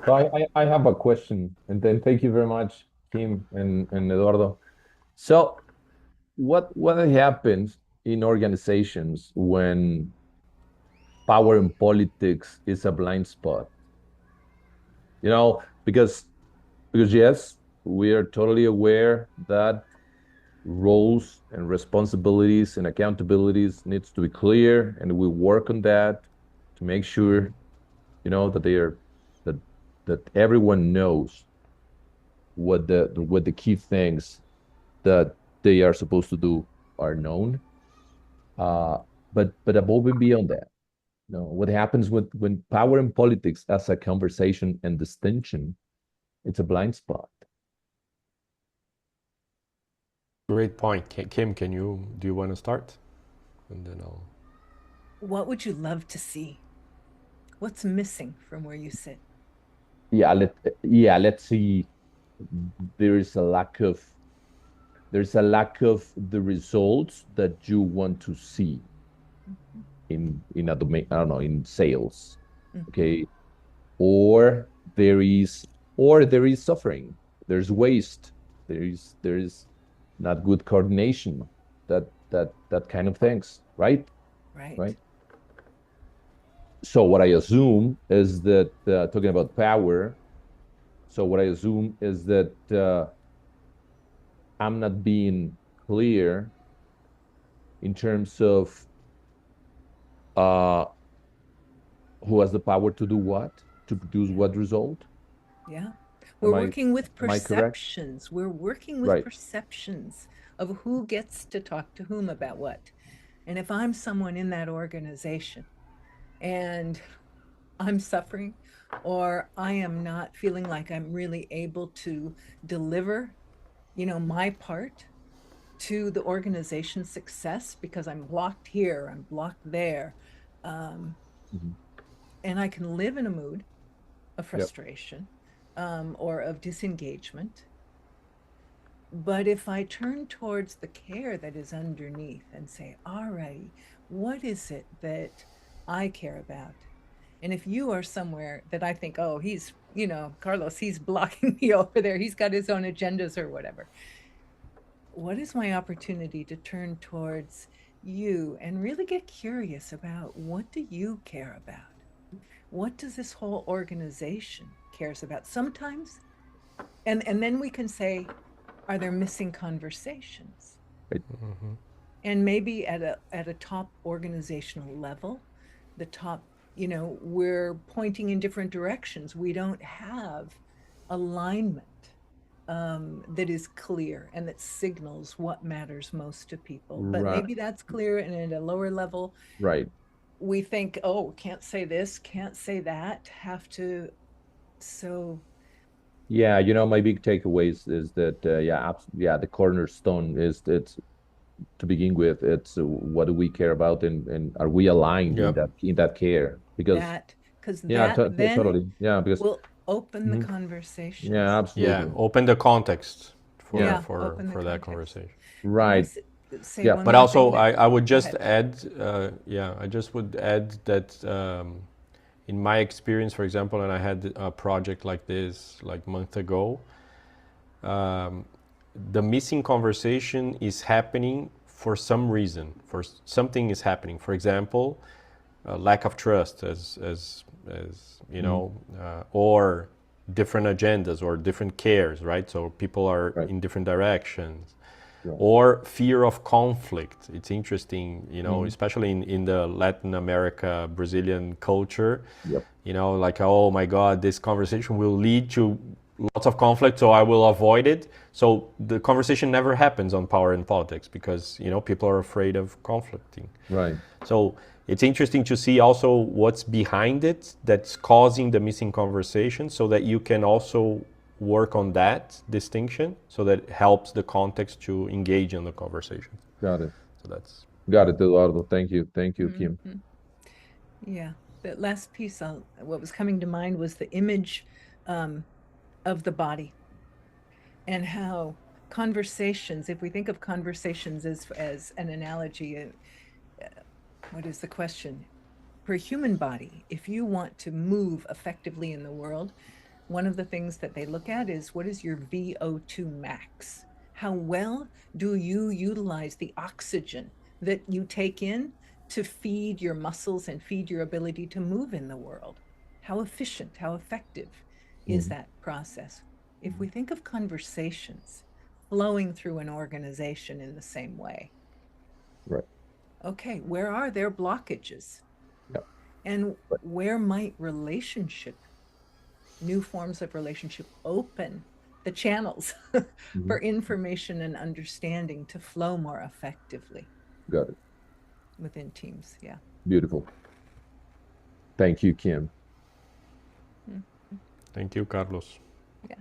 So I have a question, and then thank you very much, Kim and Eduardo. So what happens in organizations when power in politics is a blind spot? You know, because yes, we are totally aware that roles and responsibilities and accountabilities needs to be clear, and we work on that to make sure, that they are that that everyone knows what the key things that they are supposed to do are known. Uh, but above and beyond that, what happens when power and politics as a conversation and distinction, it's a blind spot. Great point. Kim, do you want to start? And then I'll. What would you love to see? What's missing from where you sit? Let's see. There is a lack of the results that you want to see Mhm. in a domain, I don't know, in sales. Mhm. Okay. Or there is there is suffering, there's waste, there is not good coordination, that kind of things, right? Right. Right. So what I assume is that, talking about power, so what I assume is that, I'm not being clear in terms of, uh, who has the power to do what, to produce Yeah. what result. Yeah. We're Am I working with am I correct? perceptions. We're working with Right. perceptions of who gets to talk to whom about what. And if I'm someone in that organization and I'm suffering, or I am not feeling like I'm really able to deliver, my part to the organization's success because I'm blocked here, I'm blocked there. Um, Mhm. and I can live in a mood of Yep. frustration, or of disengagement. But if I turn towards the care that is underneath and say, all righty, what is it that I care about? And if you are somewhere that I think, oh, he's, Carlos, he's blocking me over there, he's got his own agendas or whatever, what is my opportunity to turn towards you and really get curious about what do you care about? What does this whole organization cares about? Sometimes, and then we can say, are there missing conversations? Right. Mm-hmm. And maybe at a top organizational level, the top, we're pointing in different directions. We don't have alignment, that is clear and that signals what matters most to people. But Right. maybe that's clear, and at a lower level, Right. we think, oh, can't say this, can't say that, have to. So, Yeah, my big takeaways is that, yeah, the cornerstone is, it's, to begin with, it's, what do we care about, and are we aligned in Yep. that care? Because, that, because yeah, that then totally, yeah, because, will open the mhm, yeah, conversations. Yeah. absolutely, Open the context for yeah, Yeah, for open the for that context. conversation. Can I right, say yeah, one But more also, thing that, I would go just ahead. add, I just would add that, in my experience, for example, and I had a project like this like a month ago, um, the missing conversation is happening for some reason. For something is happening. For example, lack of trust, as mhm, or different agendas or different cares, right? So people are right, in different directions, right, or fear of conflict. It's interesting, mhm, especially in the Latin America, Brazilian culture, yep, like, oh my God, this conversation will lead to lots of conflict, so I will avoid it. So the conversation never happens on power and politics because, people are afraid of conflicting. right, So it's interesting to see also what's behind it that's causing the missing conversation so that you can also work on that distinction so that it helps the context to engage in the conversation. got it, So that's. Eduardo, thank you, Kim. Mhm. Yeah, that last piece, what was coming to mind was the image, um, of the body, and how conversations, if we think of conversations as an analogy, what is the question? For a human body, if you want to move effectively in the world, one of the things that they look at is what is your VO2 max? How well do you utilize the oxygen that you take in to feed your muscles and feed your ability to move in the world? How efficient, how effective is Mhm. that process? If we think of conversations flowing through an organization in the same way, Right. okay, where are there blockages? Yeah. And Right. where might new forms of relationship open the channels Mhm. for information and understanding to flow more effectively Got it. within teams? Yeah. Beautiful. Thank you, Kim. Mhm. Thank you, Carlos. Yeah.